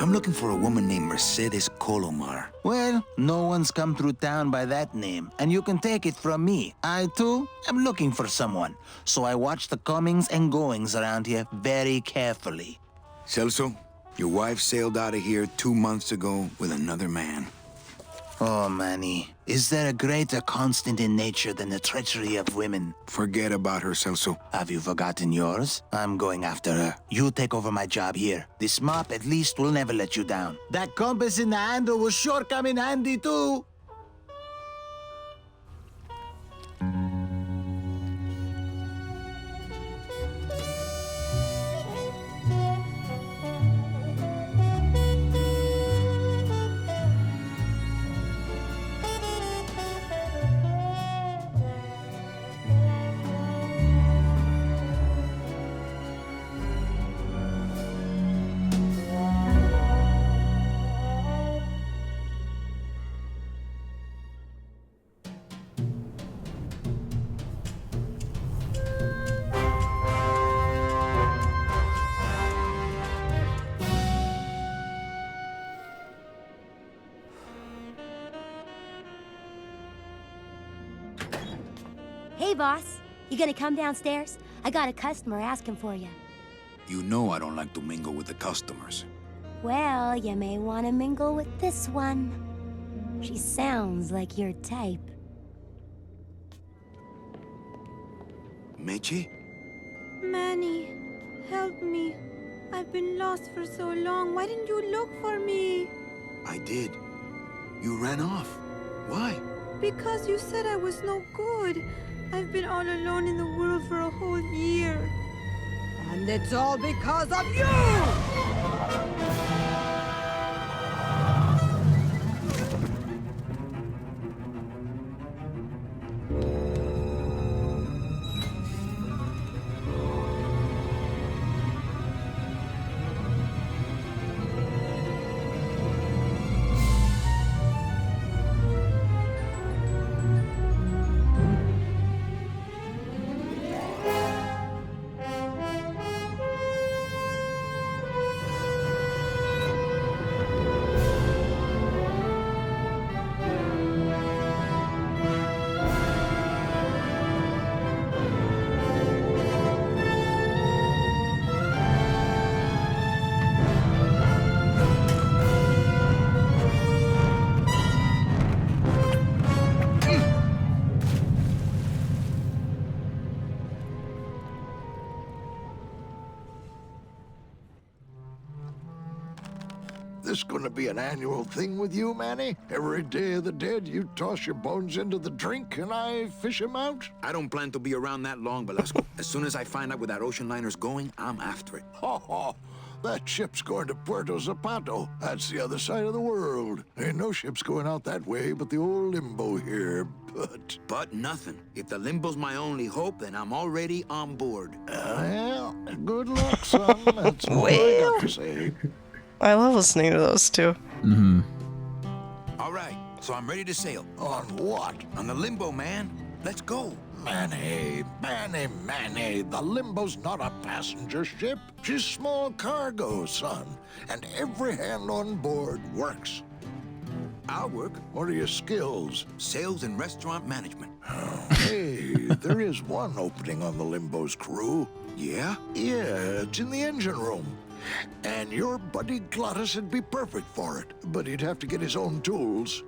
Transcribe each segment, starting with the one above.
I'm looking for a woman named Mercedes Colomar. Well, no one's come through town by that name, and you can take it from me. I, too, am looking for someone, so I watch the comings and goings around here very carefully. Celso, your wife sailed out of here 2 months ago with another man. Oh, Manny, is there a greater constant in nature than the treachery of women? Forget about her, Celso. Have you forgotten yours? I'm going after her. You take over my job here. This mop at least will never let you down. That compass in the handle will sure come in handy, too. Hey, boss. You gonna come downstairs? I got a customer asking for you. You know I don't like to mingle with the customers. Well, you may want to mingle with this one. She sounds like your type. Meche? Manny, help me. I've been lost for so long. Why didn't you look for me? I did. You ran off. Why? Because you said I was no good. I've been all alone in the world for a whole year. And it's all because of you! This gonna be an annual thing with you, Manny? Every Day of the Dead, you toss your bones into the drink and I fish 'em out? I don't plan to be around that long, Velasco. As soon as I find out where that ocean liner's going, I'm after it. Ho ho! That ship's going to Puerto Zapato. That's the other side of the world. Ain't no ships going out that way but the old limbo here, but... But nothing. If the limbo's my only hope, then I'm already on board. Well, good luck, son. That's all I got to say. I love listening to those two. All right, so I'm ready to sail. On what? On the limbo, man. Let's go. Manny, the Limbo's not a passenger ship. She's small cargo, son. And every hand on board works. I'll work. What are your skills? Sales and restaurant management. Oh, hey, there is one opening on the Limbo's crew. Yeah? Yeah, it's in the engine room. And your buddy Glottis would be perfect for it, but he'd have to get his own tools.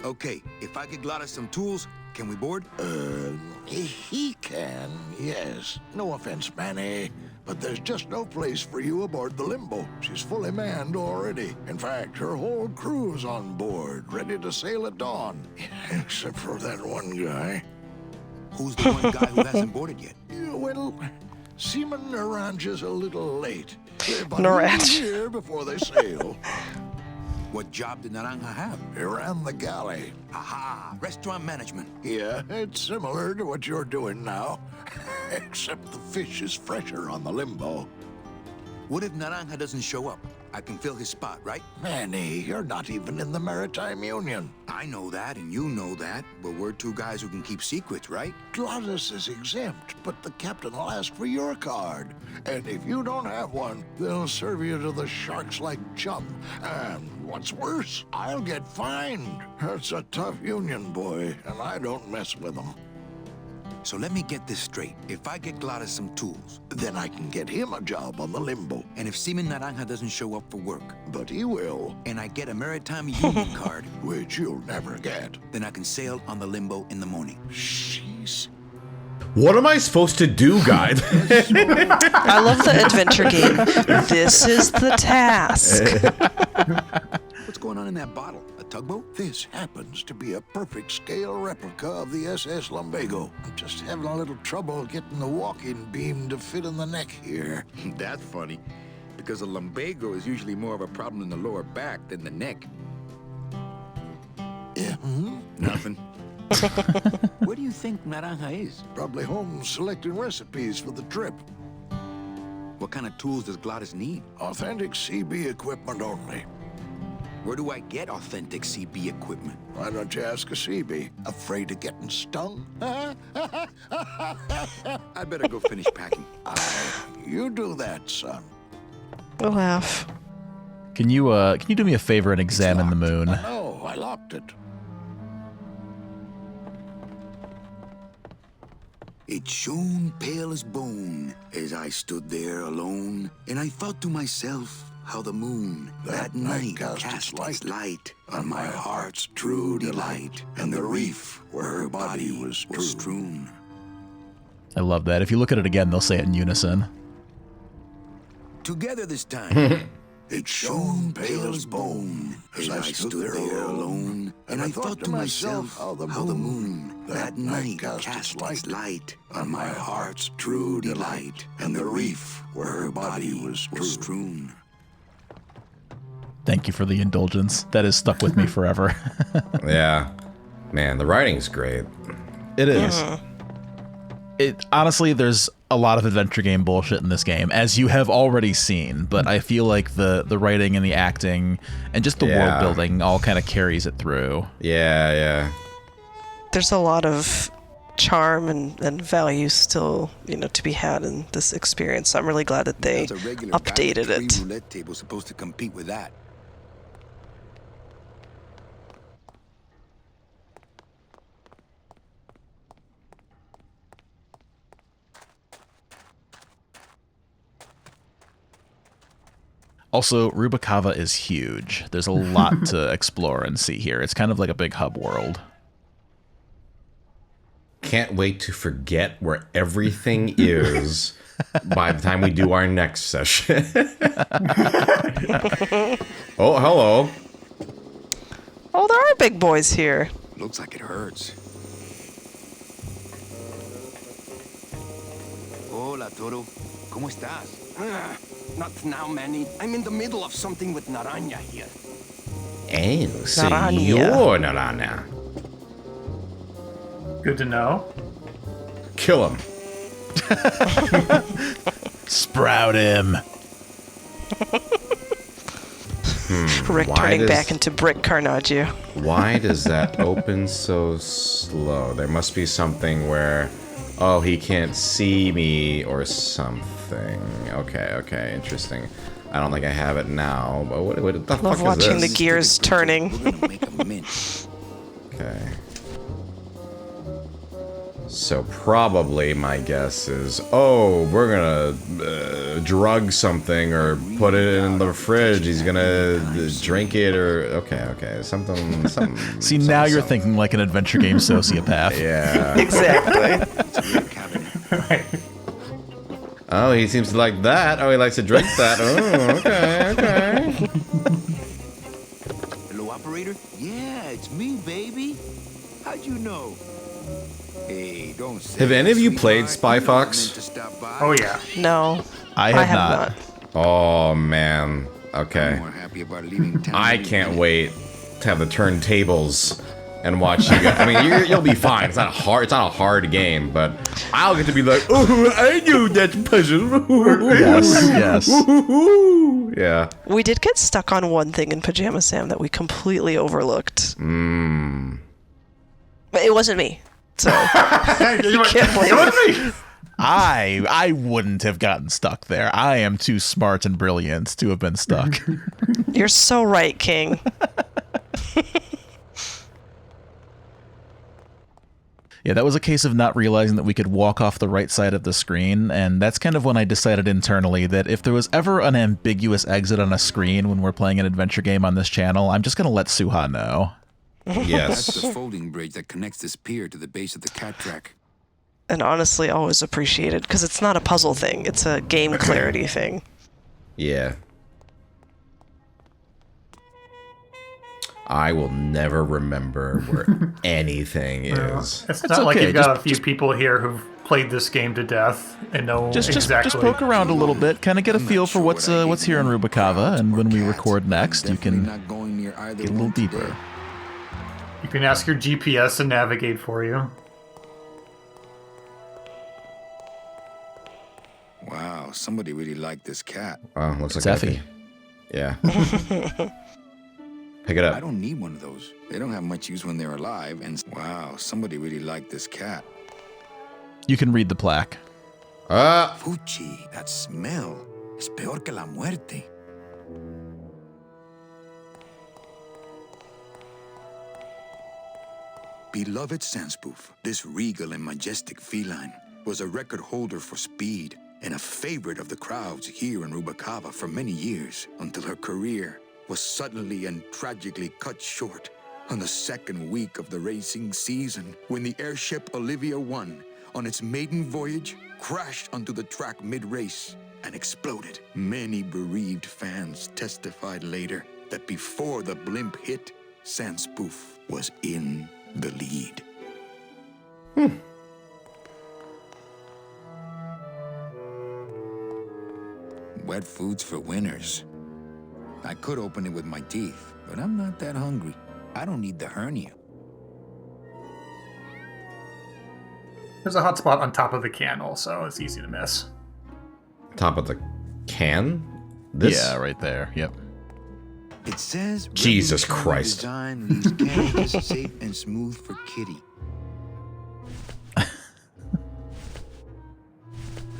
Okay, if I could Glottis some tools, can we board? He can, yes. No offense, Manny, but there's just no place for you aboard the Limbo. She's fully manned already. In fact, her whole crew's on board, ready to sail at dawn. Except for that one guy. Who's the one guy who hasn't boarded yet? Yeah, well, Seaman Naranj is a little late. They're about Naranj. a year before they sail. What job did Naranja have? He ran the galley. Aha! Restaurant management. Yeah, it's similar to what you're doing now. Except the fish is fresher on the Limbo. What if Naranja doesn't show up? I can fill his spot, right? Manny, you're not even in the Maritime Union. I know that, and you know that, but we're two guys who can keep secrets, right? Glottis is exempt, but the captain will ask for your card. And if you don't have one, they'll serve you to the sharks like chum. And what's worse, I'll get fined. It's a tough union, boy, and I don't mess with them. So let me get this straight. If I get Glottis some tools, Then I can get him a job on the limbo. and if Seaman Naranja doesn't show up for work, But he will, and I get a Maritime Union card, which you'll never get. then I can sail on the limbo in the morning. Jeez. What am I supposed to do, guys? I love the adventure game. This is the task. What's going on in that bottle? A tugboat? This happens to be a perfect scale replica of the SS Lumbago. I'm just having a little trouble getting the walking beam to fit in the neck here. That's funny, because a lumbago is usually more of a problem in the lower back than the neck. Yeah, Nothing. Where do you think Naranja is? probably home selecting recipes for the trip. What kind of tools does Glottis need? Authentic CB equipment only. Where do I get authentic CB equipment? Why don't you ask a CB? Afraid of getting stung? I'd better go finish packing. You do that, son. A laugh. Can you do me a favor and examine the moon? No, I locked it. It shone pale as bone as I stood there alone, and I thought to myself how the moon that night cast its light on my heart's true delight, and the reef where her body was strewn. I love that. If you look at it again, they'll say it in unison. Together this time, It shone pale as bone as I stood there alone, and I thought to myself how the moon that night cast its light on my heart's true delight, and the reef where her body was strewn. Thank you for the indulgence. That has stuck with me forever. Yeah. Man, the writing's great. It is. It honestly, there's a lot of adventure game bullshit in this game, as you have already seen, but I feel like the writing and the acting and just the world building all kind of carries it through. Yeah, yeah. There's a lot of charm and value still, to be had in this experience. So I'm really glad that they There's a regular updated diamond tree it. roulette table supposed to compete with that. Also, Rubacava is huge. There's a lot to explore and see here. It's kind of like a big hub world. Can't wait to forget where everything is by the time we do our next session. Oh, hello. Oh, there are big boys here. Looks like it hurts. Hola, Toro. ¿Cómo estás? Not now, Manny. I'm in the middle of something with Naranja here. Oh, Senor Naranja. Good to know. Kill him. Sprout him. Rick turning back into Brick Carnaggio. Why does that open so slow? There must be something where, oh, he can't see me or something. Okay, interesting. I don't think I have it now, but what the fuck is this? Love watching the gears turning. We're gonna make a mint. Okay. So probably my guess is, oh, we're gonna drug something or put it in the fridge. He's gonna drink it or okay, something. See, now you're thinking like an adventure game sociopath. Yeah. Exactly. Right. Oh, he seems to like that. Oh, he likes to drink that. Oh, okay. Hello, operator? Yeah, it's me, baby. How'd you know? Hey, don't say Have any of you that, played sweetheart. Spy Fox? You know I meant to stop by. Oh, yeah. No, I have not. Oh man. I'm Okay. more happy about leaving town I than can't you. wait to have the turntables and watch you guys. I mean, you'll be fine. It's not hard. It's not a hard game, but I'll get to be like, oh, I knew that puzzle. Yes. Yeah. We did get stuck on one thing in Pajama Sam that we completely overlooked. But it wasn't me, so you can't blame me. I wouldn't have gotten stuck there. I am too smart and brilliant to have been stuck. You're so right, King. Yeah, that was a case of not realizing that we could walk off the right side of the screen, and that's kind of when I decided internally that if there was ever an ambiguous exit on a screen when we're playing an adventure game on this channel, I'm just going to let Suha know. Yes. That's the folding bridge that connects this pier to the base of the cat track. And honestly, always appreciated, because it's not a puzzle thing, it's a game clarity thing. Yeah. I will never remember where anything is. It's not like you've got a few people here who've played this game to death and know exactly. Just poke around a little bit, kind of get a feel for what's here in Rubacava, and when we record next, you can get a little deeper. You can ask your GPS to navigate for you. Wow, somebody really liked this cat. Wow, looks like Effie. Yeah. Pick it up. I don't need one of those. They don't have much use when they're alive, and wow, somebody really liked this cat. You can read the plaque. Fuchi, that smell es peor que la muerte. Beloved Sandspoof, this regal and majestic feline was a record holder for speed and a favorite of the crowds here in Rubacava for many years, until her career was suddenly and tragically cut short on the second week of the racing season, when the airship Olivia 1, on its maiden voyage, crashed onto the track mid-race and exploded. Many bereaved fans testified later that before the blimp hit, Sandspoof was in the lead. Wet foods for winners. I could open it with my teeth, but I'm not that hungry. I don't need the hernia. There's a hot spot on top of the can also. It's easy to miss. Top of the can? This? Yeah, right there. Yep. It says Jesus Christ. Design leaves canvas safe and smooth for Kitty.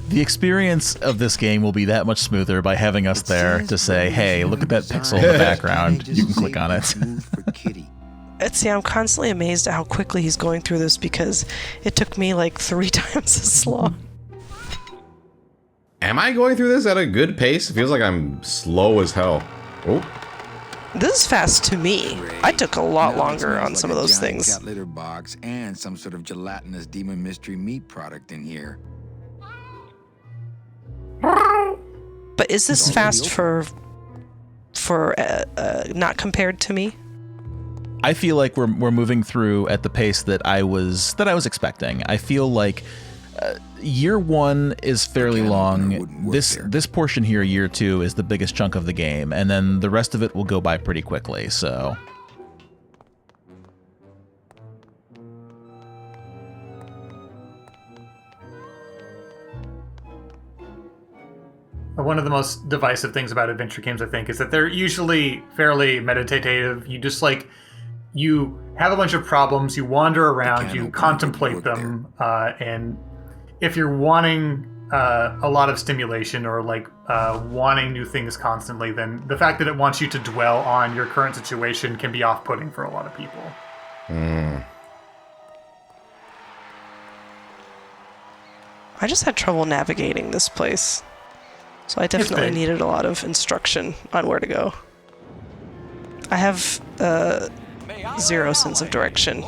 The experience of this game will be that much smoother by having us there to say, hey, look at that pixel in the background. You can click on it. See, I'm constantly amazed at how quickly he's going through this, because it took me like 3 times as long. Am I going through this at a good pace? It feels like I'm slow as hell. Oh. This is fast to me. I took a lot longer on some of those things. Cat litter box and some sort of gelatinous demon mystery meat product in here. But is this fast for not compared to me? I feel like we're moving through at the pace that I was expecting. I feel like year 1 is fairly long. This portion here, year 2, is the biggest chunk of the game, and then the rest of it will go by pretty quickly. So. One of the most divisive things about adventure games, I think, is that they're usually fairly meditative. You have a bunch of problems, you wander around, you contemplate them, and if you're wanting a lot of stimulation or wanting new things constantly, then the fact that it wants you to dwell on your current situation can be off-putting for a lot of people. I just had trouble navigating this place. So I definitely needed a lot of instruction on where to go. I have 0 sense of direction.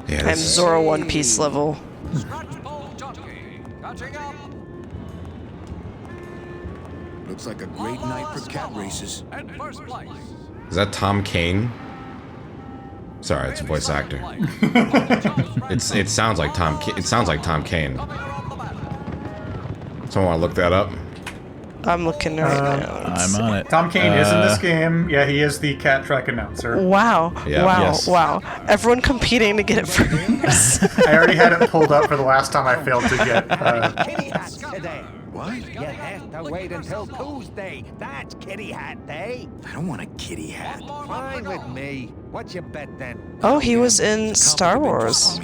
Yeah, I'm Zoro One Piece level. Looks like a great night for cat races. Is that Tom Kane? Sorry, it's a voice actor. It sounds like Tom. It sounds like Tom Kane. Someone want to look that up? I'm looking right now. I'm on it. Tom Kane is in this game. Yeah, he is the cat track announcer. Wow. Yeah. Wow. Yes. Wow. Everyone competing to get it first. I already had it pulled up for the last time I failed to get. Kitty hat today. What? You have to wait until Tuesday. That's kitty hat day. I don't want a kitty hat. Fine with me. What's your bet then? Oh, he was in Star Wars.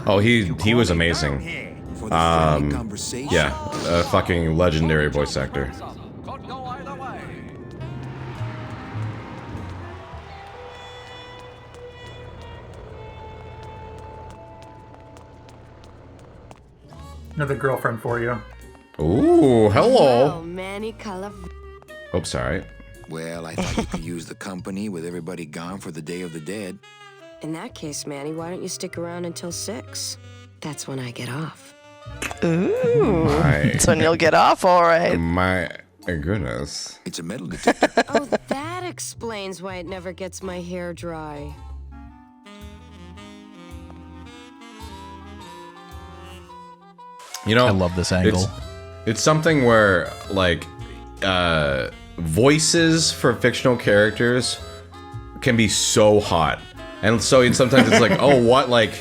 Oh, he was amazing. For the friendly conversation. Yeah, a fucking legendary voice actor. Another girlfriend for you. Ooh, hello. Oh, Manny color. Oh, sorry. Well, I thought you could use the company with everybody gone for the Day of the Dead. In that case, Manny, why don't you stick around until 6? That's when I get off. Ooh. My, That's when you'll get off, all right. my goodness. It's a metal detector. Oh, that explains why it never gets my hair dry. You know, I love this angle. It's something where, like, voices for fictional characters can be so hot. And so sometimes it's like, oh, what, like,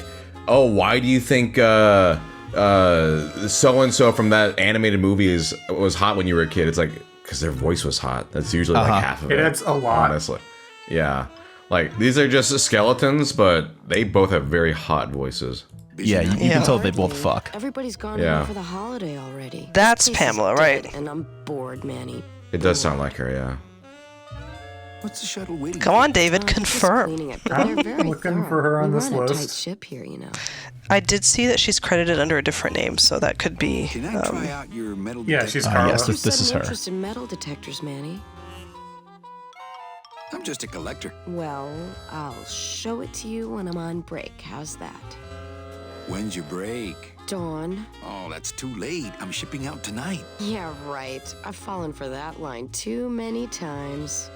oh, why do you think so-and-so from that animated movie was hot when you were a kid? It's like, because their voice was hot. That's usually like half of it. It's a lot. Honestly. Yeah. Like, these are just skeletons, but they both have very hot voices. Yeah, you can tell they both fuck. Everybody's gone Yeah. home for the holiday already. That's This place is Pamela, dead, right? And I'm bored, Manny. It does sound like her, yeah. What's the shuttle waiting Come for? on, David, Just confirm. cleaning it, but I'm they're very looking thorough. for her on We this run a tight list. ship here, you know. I did see that she's credited under a different name, so that could be. Can I try out your metal Yeah, detector? she's Carla. yes, You this is said an her. interest in metal detectors, Manny. I'm just a collector. Well, I'll show it to you when I'm on break. How's that? When's your break? Dawn. Oh, that's too late. I'm shipping out tonight. Yeah, right. I've fallen for that line too many times.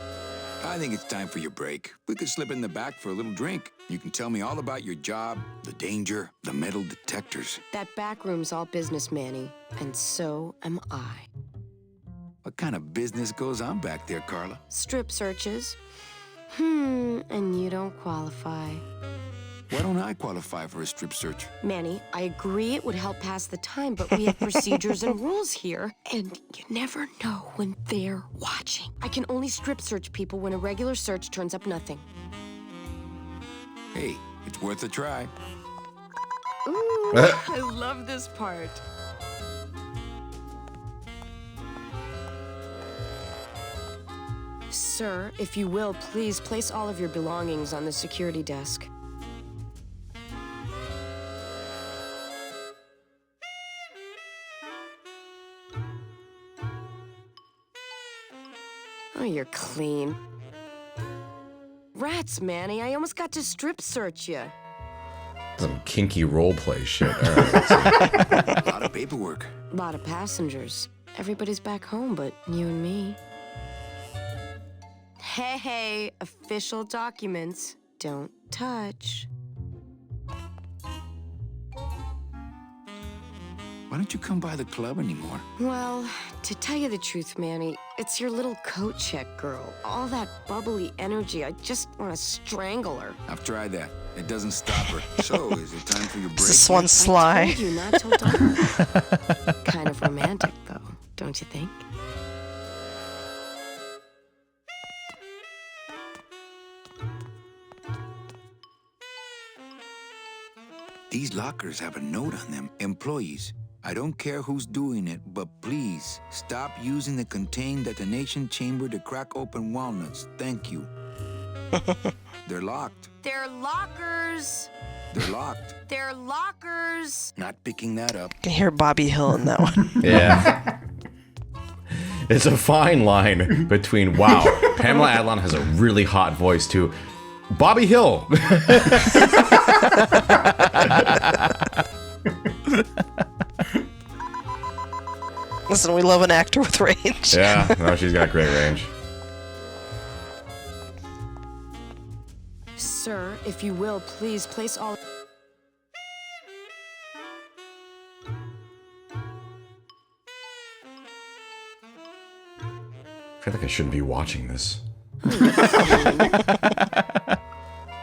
I think it's time for your break. We could slip in the back for a little drink. You can tell me all about your job, the danger, the metal detectors. That back room's all business, Manny. And so am I. What kind of business goes on back there, Carla? Strip searches. And you don't qualify. Why don't I qualify for a strip search? Manny, I agree it would help pass the time, but we have procedures and rules here. And you never know when they're watching. I can only strip search people when a regular search turns up nothing. Hey, it's worth a try. Ooh, I love this part. Sir, if you will, please place all of your belongings on the security desk. Oh, you're clean. Rats, Manny, I almost got to strip search you. Some kinky roleplay shit. All right, let's see. A lot of paperwork. A lot of passengers. Everybody's back home but you and me. Hey, official documents. Don't touch. Why don't you come by the club anymore? Well, to tell you the truth, Manny, it's your little coat check girl. All that bubbly energy, I just want to strangle her. I've tried that. It doesn't stop her. So, is it time for your break? This one's I sly. told you not to her. Kind of romantic, though, don't you think? These lockers have a note on them. Employees, I don't care who's doing it, but please stop using the contained detonation chamber to crack open walnuts. Thank you. They're locked. They're lockers! They're locked. They're lockers! Not picking that up. I can hear Bobby Hill in that one. Yeah. It's a fine line between, wow, Pamela Adlon has a really hot voice, to Bobby Hill. Listen, we love an actor with range. Yeah, no, she's got great range. Sir, if you will, please place all... I feel like I shouldn't be watching this.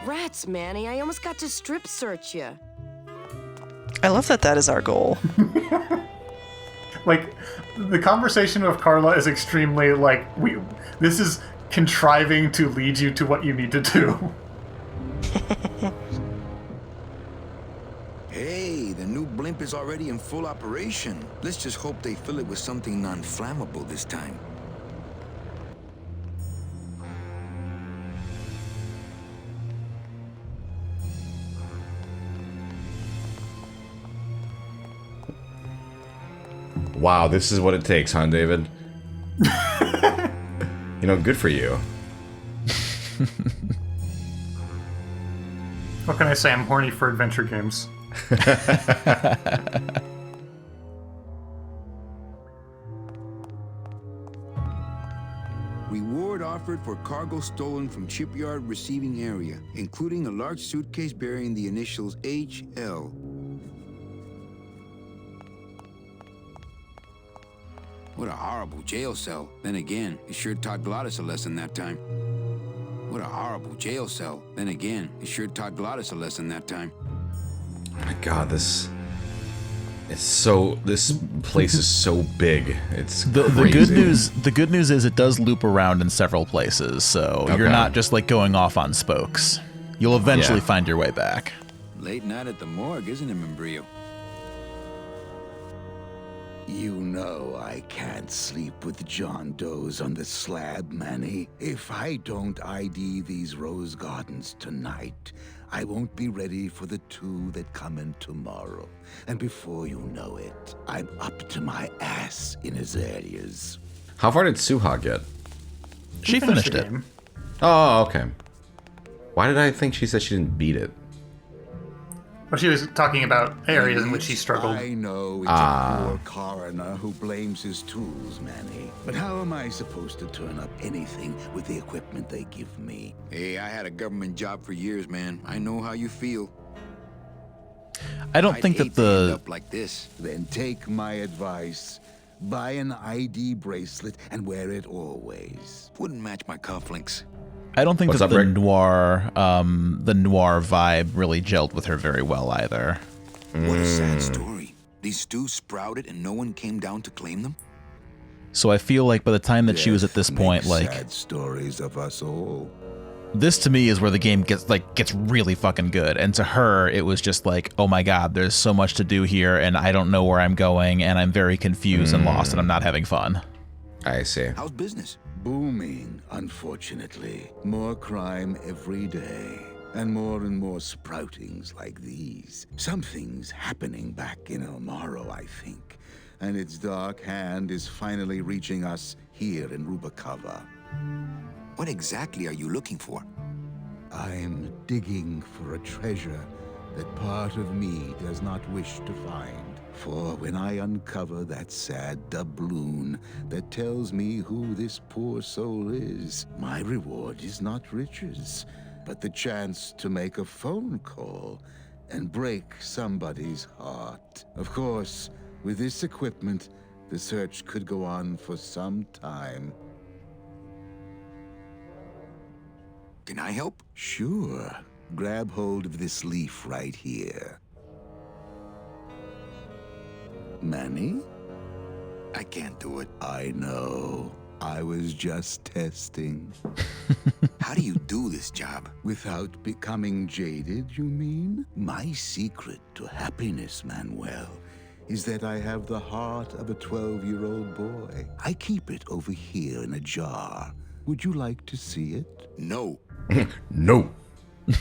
Rats, Manny. I almost got to strip search you. I love that that is our goal. Like, the conversation with Carla is extremely, like, this is contriving to lead you to what you need to do. Hey, the new blimp is already in full operation. Let's just hope they fill it with something non-flammable this time. Wow, this is what it takes, huh, David? You know, good for you. What can I say? I'm horny for adventure games. Reward offered for cargo stolen from shipyard receiving area, including a large suitcase bearing the initials HL. What a horrible jail cell. Then again, it sure taught Glottis a lesson that time. What a horrible jail cell. Then again, it sure taught Glottis a lesson that time. Oh my god, this place is so big. It's the good news is it does loop around in several places, so you're not just like going off on spokes. You'll eventually find your way back. Late night at the morgue, isn't it, Membrillo? You know I can't sleep with John Doe's on the slab, Manny. If I don't ID these rose gardens tonight, I won't be ready for the two that come in tomorrow. And before you know it, I'm up to my ass in azaleas. How far did Suha get? She finished it. Oh, okay. Why did I think she said she didn't beat it? Well, she was talking about areas in which she struggled. I know it's a poor coroner who blames his tools, Manny. But how am I supposed to turn up anything with the equipment they give me? Hey, I had a government job for years, man. I know how you feel. I don't think that the... End up like this. Then take my advice. Buy an ID bracelet and wear it always. Wouldn't match my cufflinks. I don't think that the noir vibe really gelled with her very well either. What a sad story. These stews sprouted and no one came down to claim them? So I feel like by the time that she was at this point, like, sad stories of us all. This to me is where the game gets really fucking good. And to her, it was just like, oh my god, there's so much to do here, and I don't know where I'm going, and I'm very confused and lost, and I'm not having fun. I see. How's business? Booming, unfortunately. More crime every day. And more sproutings like these. Something's happening back in El Morro, I think. And its dark hand is finally reaching us here in Rubacava. What exactly are you looking for? I'm digging for a treasure that part of me does not wish to find. For when I uncover that sad doubloon that tells me who this poor soul is, my reward is not riches, but the chance to make a phone call and break somebody's heart. Of course, with this equipment, the search could go on for some time. Can I help? Sure. Grab hold of this leaf right here. Manny? I can't do it. I know. I was just testing. How do you do this job? Without becoming jaded, you mean? My secret to happiness, Manuel, is that I have the heart of a 12-year-old boy. I keep it over here in a jar. Would you like to see it? No. No.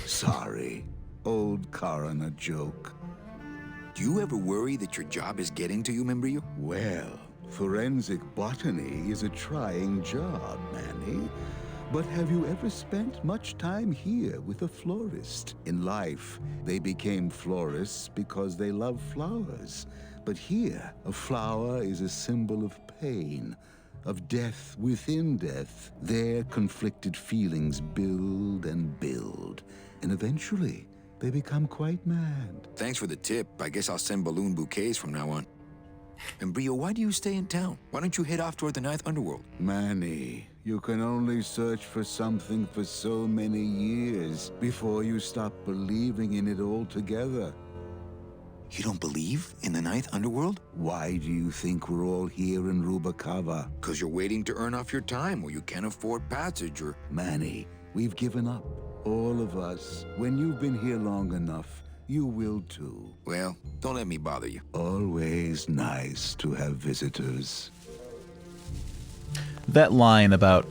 Sorry. Old coroner joke. Do you ever worry that your job is getting to you, Membrillo? Well, forensic botany is a trying job, Manny. But have you ever spent much time here with a florist? In life, they became florists because they love flowers. But here, a flower is a symbol of pain, of death within death. Their conflicted feelings build and build, and eventually, they become quite mad. Thanks for the tip. I guess I'll send balloon bouquets from now on. And Brio, why do you stay in town? Why don't you head off toward the Ninth Underworld? Manny, you can only search for something for so many years before you stop believing in it altogether. You don't believe in the Ninth Underworld? Why do you think we're all here in Rubacava? Because you're waiting to earn off your time, or you can't afford passage, or... Manny, we've given up. All of us. When you've been here long enough, you will too. Well, don't let me bother you. Always nice to have visitors. That line about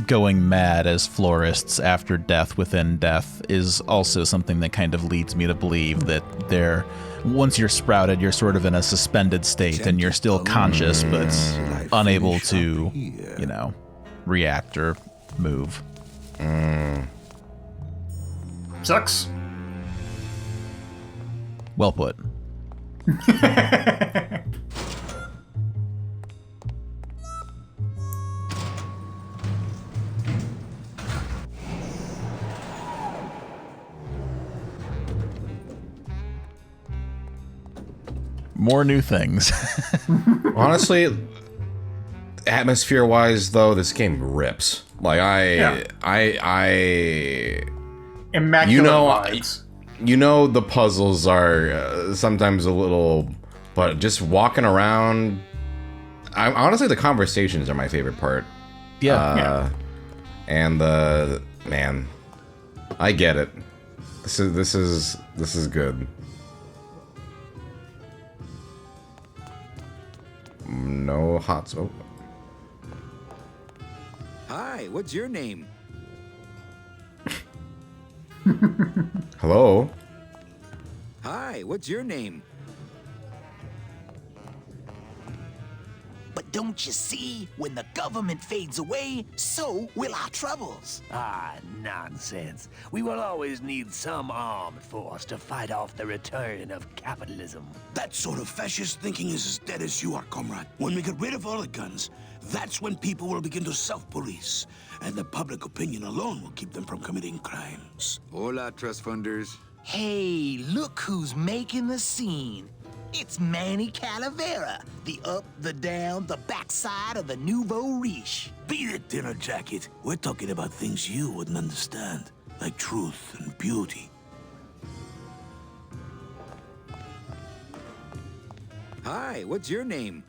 going mad as florists after death within death is also something that kind of leads me to believe that once you're sprouted, you're sort of in a suspended state and you're still conscious but unable to, you know, react or move. Sucks. Well put. More new things. Honestly, atmosphere-wise, though, this game rips. Like Immaculate vibes. You know the puzzles are sometimes a little, but just walking around. Honestly, the conversations are my favorite part. Yeah. And man, I get it. This is good. No hot smoke. Hi, what's your name? Hello. Hi, what's your name? But don't you see, when the government fades away, so will our troubles. Ah, nonsense. We will always need some armed force to fight off the return of capitalism. That sort of fascist thinking is as dead as you are, comrade. When we get rid of all the guns, that's when people will begin to self-police. And the public opinion alone will keep them from committing crimes. Hola, trust funders. Hey, look who's making the scene. It's Manny Calavera, the up, the down, the backside of the nouveau riche. Beat it, dinner jacket. We're talking about things you wouldn't understand, like truth and beauty. Hi, what's your name?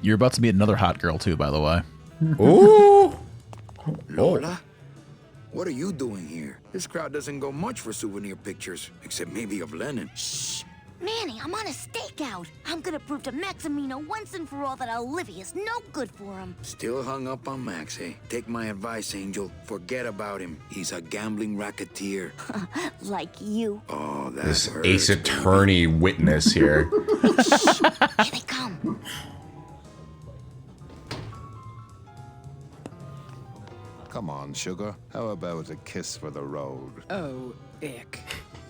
You're about to meet another hot girl too, by the way. Ooh. Lola? What are you doing here? This crowd doesn't go much for souvenir pictures, except maybe of Lenin. Shh! Manny, I'm on a stakeout. I'm gonna prove to Maximino once and for all that Olivia's no good for him. Still hung up on Max, eh? Take my advice, Angel. Forget about him. He's a gambling racketeer. Like you. Oh, that This hurts, Ace Attorney witness here. Shh! Here they come. Come on, sugar. How about a kiss for the road? Oh, ick.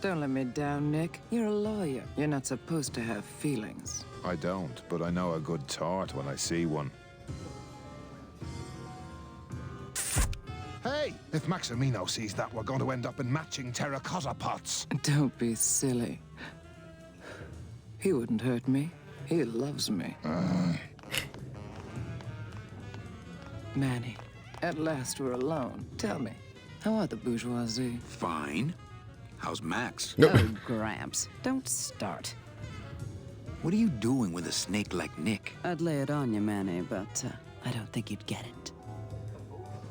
Don't let me down, Nick. You're a lawyer. You're not supposed to have feelings. I don't, but I know a good tart when I see one. Hey! If Maximino sees that, we're going to end up in matching terracotta pots. Don't be silly. He wouldn't hurt me. He loves me. Manny, at last we're alone. Tell me, how are the bourgeoisie? Fine. How's Max? Oh, Gramps, don't start. What are you doing with a snake like Nick? I'd lay it on you, Manny, but I don't think you'd get it.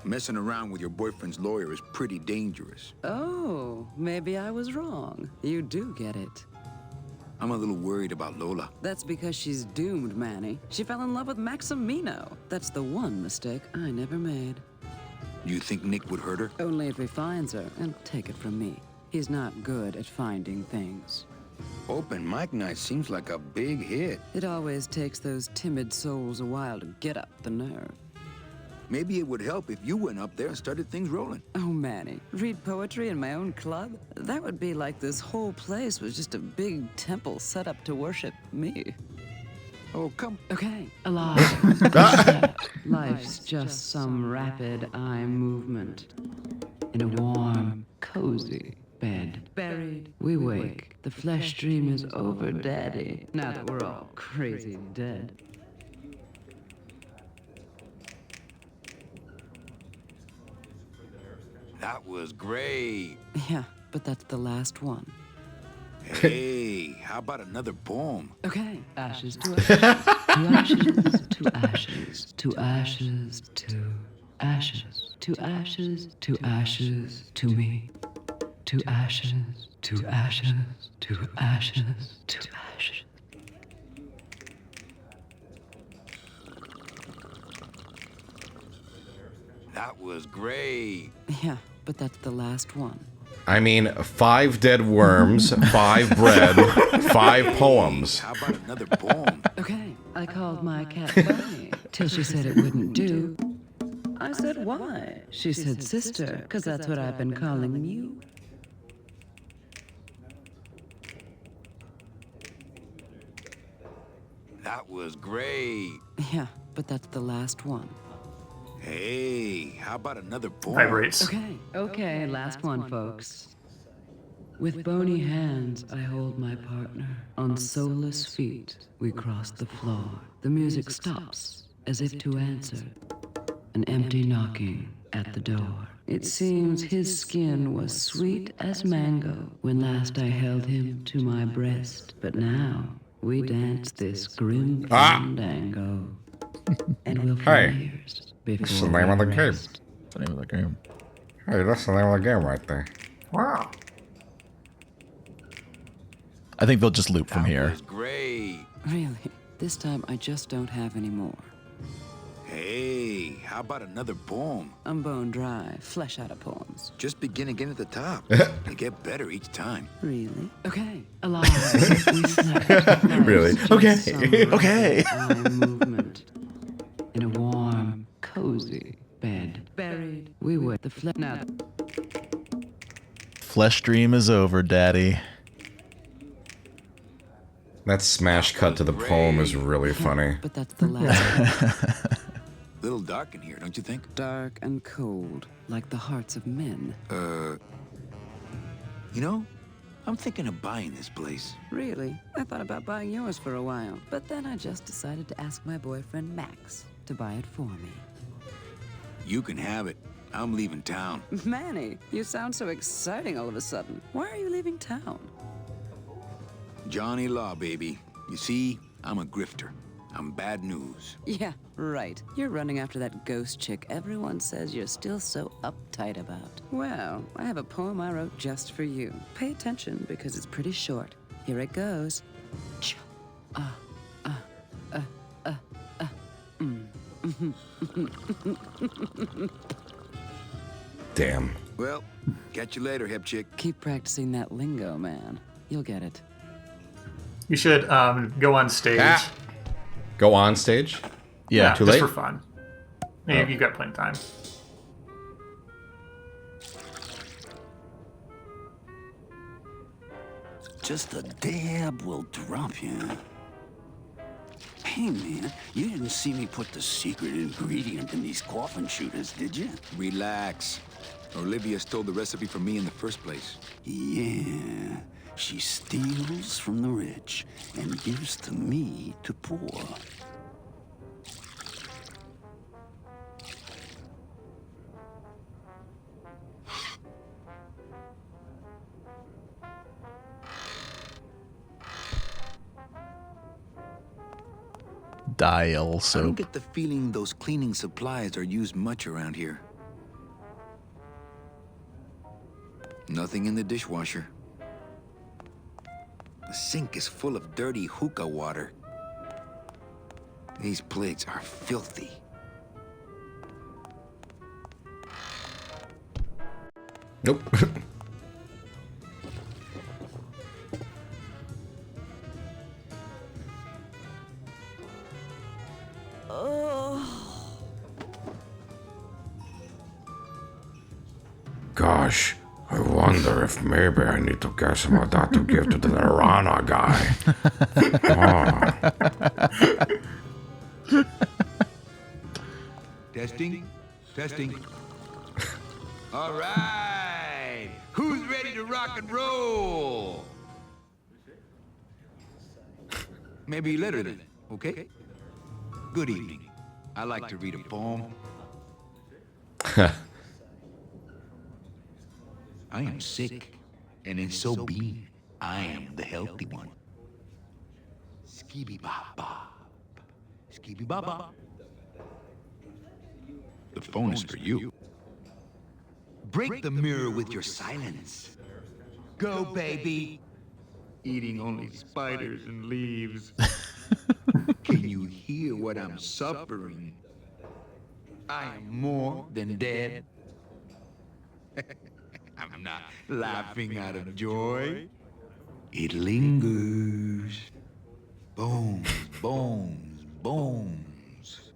Messing around with your boyfriend's lawyer is pretty dangerous. Oh, maybe I was wrong. You do get it. I'm a little worried about Lola. That's because she's doomed, Manny. She fell in love with Maximino. That's the one mistake I never made. You think Nick would hurt her? Only if he finds her, and take it from me. He's not good at finding things. Open mic night seems like a big hit. It always takes those timid souls a while to get up the nerve. Maybe it would help if you went up there and started things rolling. Oh, Manny, read poetry in my own club? That would be like this whole place was just a big temple set up to worship me. Oh, come. Okay, alive. Life's just some rapid eye movement in a warm, cozy bed, buried. We wake. The flesh dream is over, Daddy. Now that we're all crazy dead. That was great. Yeah, but that's the last one. Hey, how about another poem? Okay. Ashes to ashes. To ashes. To ashes. To ashes. To ashes. To ashes. To ashes. To me. To ashes. To ashes. To ashes. To ashes. That was great. Yeah, but that's the last one. I mean, 5 dead worms, 5 bread, 5 poems. How about another poem? Okay, I called my cat Bunny till she said it wouldn't do. I said, why? She said, sister, because that's what I've been calling you. That was great. Yeah, but that's the last one. Hey, how about another poem? Vibrates. Okay, last one, folks. With bony hands, I hold my partner. On soulless feet, we cross the floor. The music stops, as if to answer. An empty knocking at the door. It seems his skin was sweet as mango when last I held him to my breast. But now, we dance this grim fandango. And we'll for years before That's the name of the game. That's the name of the game. Hey, that's the name of the game right there. Wow. I think they'll just loop from here. That was great. Really, this time I just don't have any more. Hey, how about another poem? I'm bone dry, flesh out of poems. Just begin again at the top. They get better each time. Really? Okay. Alive. We slept. Really? Okay. Okay. Eye movement. In a warm, cozy bed. Buried. We were the flesh. Now. Flesh dream is over, Daddy. That smash cut to the poem is really funny. But that's the last. Little dark in here, don't you think? Dark and cold, like the hearts of men. You know, I'm thinking of buying this place. Really? I thought about buying yours for a while, but then I just decided to ask my boyfriend Max to buy it for me. You can have it. I'm leaving town. Manny, you sound so exciting all of a sudden. Why are you leaving town? Johnny Law, baby. You see, I'm a grifter. I'm bad news. Yeah, right. You're running after that ghost chick everyone says you're still so uptight about. Well, I have a poem I wrote just for you. Pay attention because it's pretty short. Here it goes. Damn. Well, catch you later, hip chick. Keep practicing that lingo, man. You'll get it. You should go on stage. Go on stage? Yeah, too just late? for fun. Maybe you've got plenty of time. Just a dab will drop you. Hey, man, you didn't see me put the secret ingredient in these coffin shooters, did you? Relax. Olivia stole the recipe from me in the first place. Yeah, she steals from the rich and gives to me to poor. Dial I don't soap. get the feeling those cleaning supplies are used much around here. Nothing in the dishwasher. The sink is full of dirty hookah water. These plates are filthy. Nope. Gosh, I wonder if maybe I need to get some of that to give to the Nirvana guy. Testing? Testing. All right. Who's ready to rock and roll. Maybe later then, okay? Good evening. I like to read a poem. I am sick, and in so being, I am the healthy one. Skibby-bop-bop. Skibby-bop-bop. The phone is for you. Break the mirror with your silence. Go, baby. Eating only spiders and leaves. Can you hear what I'm suffering? I am more than dead. I'm not laughing out of joy. It lingers. Bones, bones, bones.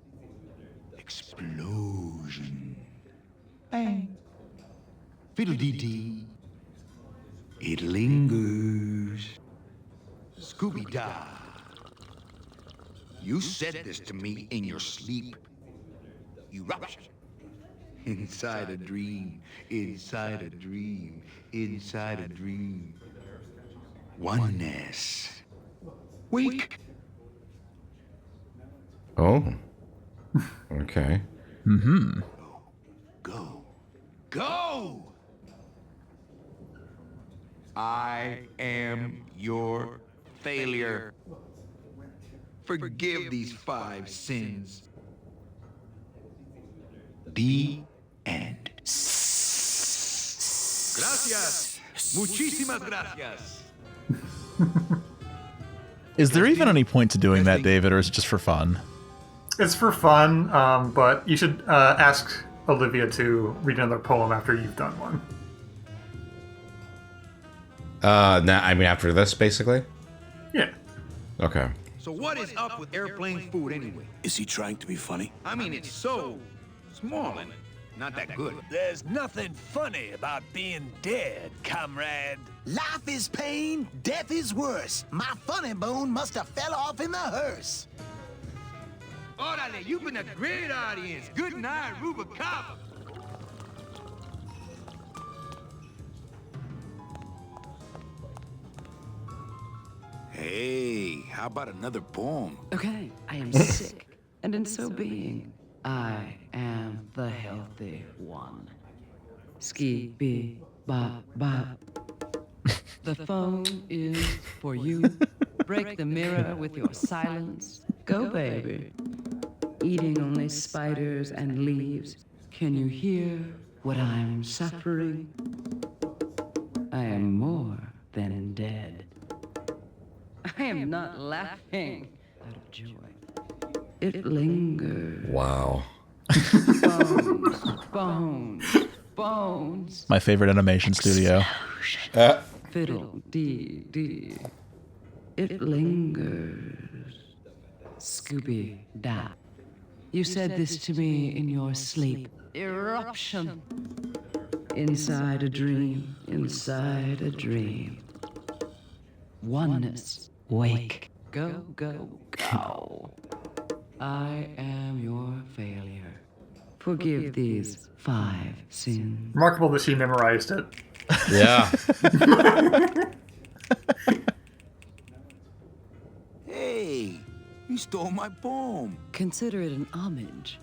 Explosion. Bang. Fiddle-dee-dee. It lingers. Scooby-Doo. You said this to me in your sleep. Eruption. Inside a dream, inside a dream, inside a dream. Oneness. Wake. Oh. Okay. Mm-hmm. Go. Go! I am your failure. Forgive these 5 sins. The end. Gracias. Muchísimas gracias. Is there even any point to doing that, David, or is it just for fun? It's for fun, but you should ask Olivia to read another poem after you've done one. Now, I mean, after this, basically? Yeah. Okay. So what is up with airplane food anyway? Is he trying to be funny? I mean, it's so small and not that good. There's nothing funny about being dead, comrade. Life is pain, death is worse. My funny bone must have fell off in the hearse. Orale, you've been a great audience. Good night, Rubacava. Hey, how about another poem? Okay, I am sick, and in so being, I am the healthy one. Ski-bee, bop, bop. The phone is for you. Break the mirror with your silence. Go, baby. Eating only spiders and leaves. Can you hear what I'm suffering? I am more than dead. I am not laughing out of joy. It lingers. Wow. Bones, bones, bones. My favorite animation studio. Fiddle, dee, dee. It lingers. Scooby-Doo. You said this to me in your sleep. Eruption. Inside a dream, inside a dream. Oneness. Wake. Go, go, go. I am your failure. Forgive these 5 sins. Remarkable that she memorized it. Yeah. Hey, you stole my poem. Consider it an homage.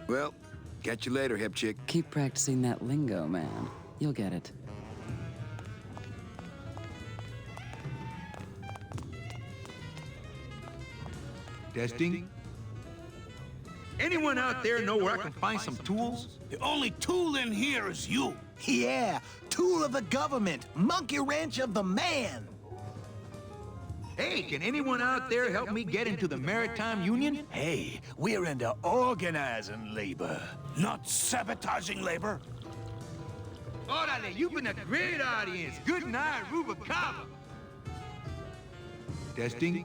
Well, catch you later, hip chick. Keep practicing that lingo, man. You'll get it. Testing. Anyone out there know where I can find some tools? The only tool in here is you. Yeah, tool of the government, monkey wrench of the man. Hey, can anyone out there help me get into the Maritime Union? Hey, we're into organizing labor, not sabotaging labor. Orale, you've been a great audience. Good night, Rubacava. Testing.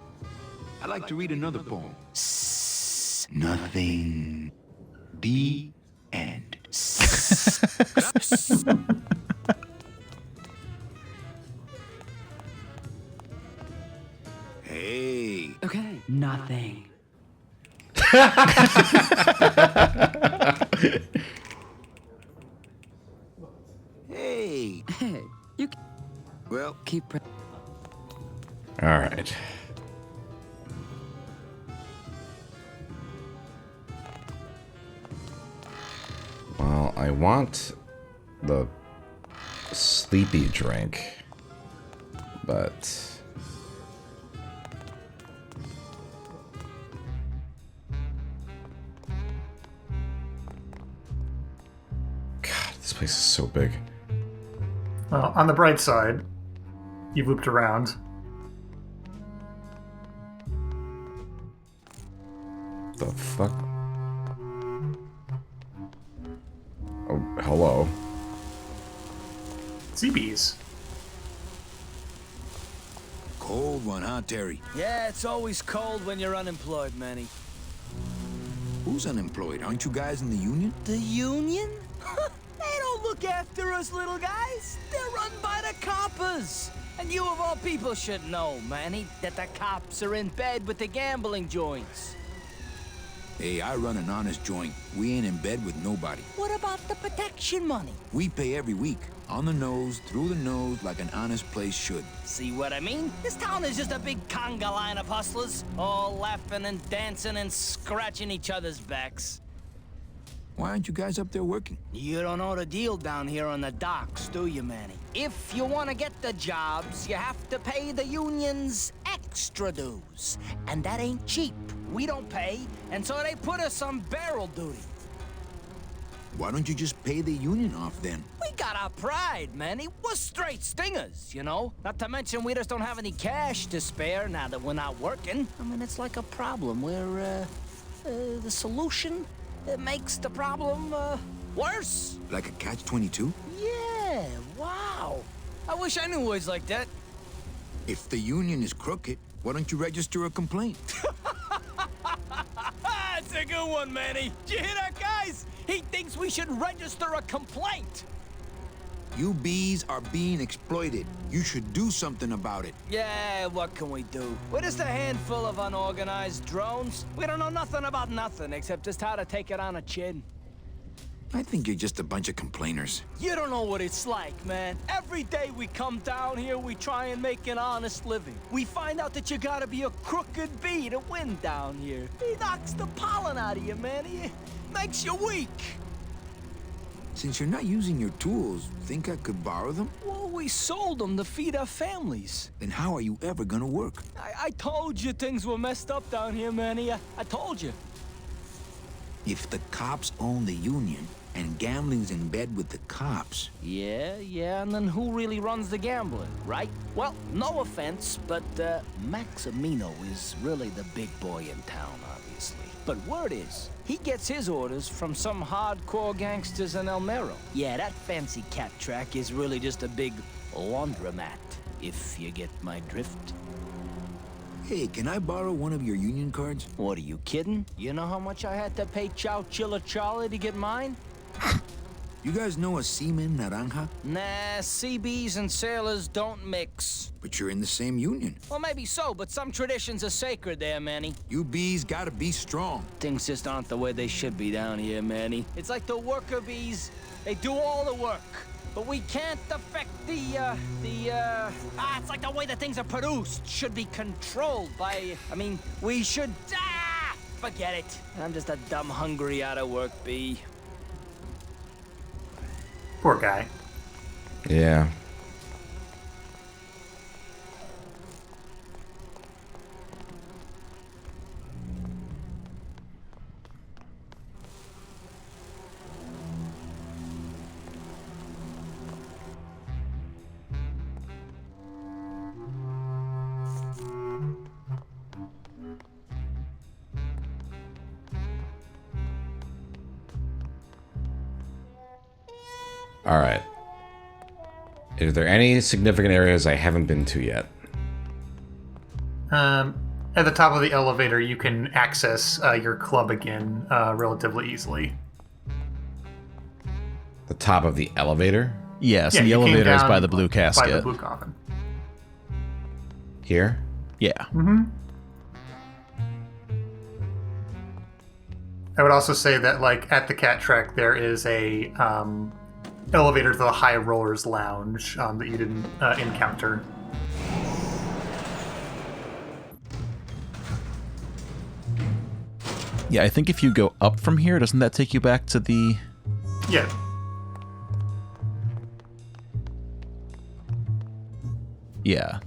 I'd like to read another poem. Nothing. The end. Hey. Okay. Nothing. Hey. Hey. Well, keep. All right. Well, I want the sleepy drink, but God, this place is so big. Well, on the bright side, you've looped around. The fuck? Oh, hello. CBs. Cold one, huh, Terry? Yeah, it's always cold when you're unemployed, Manny. Who's unemployed? Aren't you guys in the union? The union? They don't look after us little guys. They're run by the coppers. And you of all people should know, Manny, that the cops are in bed with the gambling joints. Hey, I run an honest joint. We ain't in bed with nobody. What about the protection money? We pay every week. On the nose, through the nose, like an honest place should. See what I mean? This town is just a big conga line of hustlers, all laughing and dancing and scratching each other's backs. Why aren't you guys up there working? You don't know the deal down here on the docks, do you, Manny? If you want to get the jobs, you have to pay the unions extra dues. And that ain't cheap. We don't pay, and so they put us on barrel duty. Why don't you just pay the union off then? We got our pride, Manny. We're straight stingers, you know? Not to mention we just don't have any cash to spare now that we're not working. I mean, it's like a problem where, the solution makes the problem, worse. Like a catch-22? Yeah, wow. I wish I knew words like that. If the union is crooked, why don't you register a complaint? That's a good one, Manny. Did you hear that, guys? He thinks we should register a complaint. You bees are being exploited. You should do something about it. Yeah, what can we do? We're just a handful of unorganized drones. We don't know nothing about nothing except just how to take it on a chin. I think you're just a bunch of complainers. You don't know what it's like, man. Every day we come down here, we try and make an honest living. We find out that you gotta be a crooked bee to win down here. He knocks the pollen out of you, man. He makes you weak. Since you're not using your tools, think I could borrow them? Well, we sold them to feed our families. Then how are you ever gonna work? I told you things were messed up down here, Manny. I told you. If the cops own the union, and gambling's in bed with the cops. Yeah, and then who really runs the gambling, right? Well, no offense, but Maximino is really the big boy in town, obviously. But word is, he gets his orders from some hardcore gangsters in El Mero. Yeah, that fancy cat track is really just a big laundromat, if you get my drift. Hey, can I borrow one of your union cards? What, are you kidding? You know how much I had to pay Chow Chilla Charlie to get mine? You guys know a seaman naranja? Nah, CBs and sailors don't mix. But you're in the same union. Well, maybe so, but some traditions are sacred there, Manny. You bees gotta be strong. Things just aren't the way they should be down here, Manny. It's like the worker bees. They do all the work. But we can't affect it's like the way that things are produced should be controlled by, we should, forget it. I'm just a dumb, hungry, out-of-work bee. Poor guy. Yeah. All right. Is there any significant areas I haven't been to yet? At the top of the elevator, you can access your club again relatively easily. The top of the elevator? Yes, the elevator is by the blue casket. By the blue coffin. Here? Yeah. Mm-hmm. I would also say that, like, at the cat track, there is a elevator to the High Rollers Lounge that you didn't encounter. Yeah, I think if you go up from here, doesn't that take you back to the... Yeah. Yeah.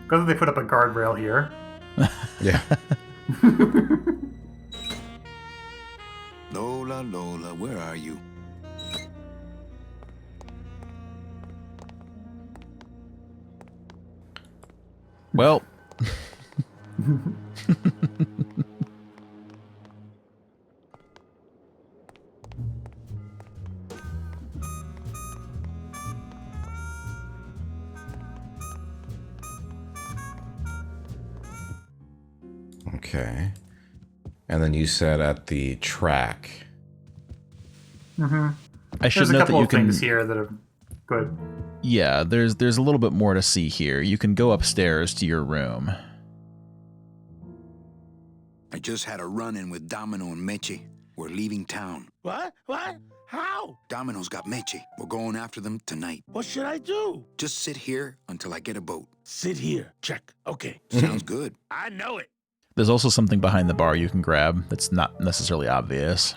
Because they put up a guardrail here. Yeah. Lola, Lola, where are you? Well... Okay. And then you said at the track. Mm-hmm. I should There's a note couple that you of can... things here that are good. Yeah, there's a little bit more to see here. You can go upstairs to your room. I just had a run-in with Domino and Meche. We're leaving town. What? What? How? Domino's got Meche. We're going after them tonight. What should I do? Just sit here until I get a boat. Sit here. Check. Okay. Sounds good. I know it. There's also something behind the bar you can grab that's not necessarily obvious.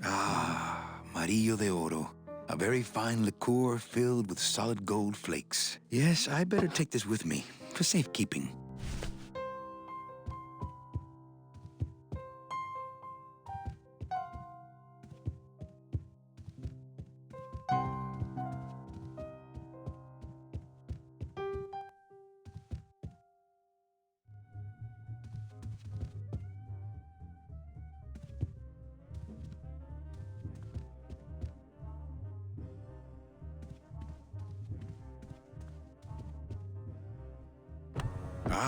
Ah, Marillo de Oro. A very fine liqueur filled with solid gold flakes. Yes, I better take this with me for safekeeping.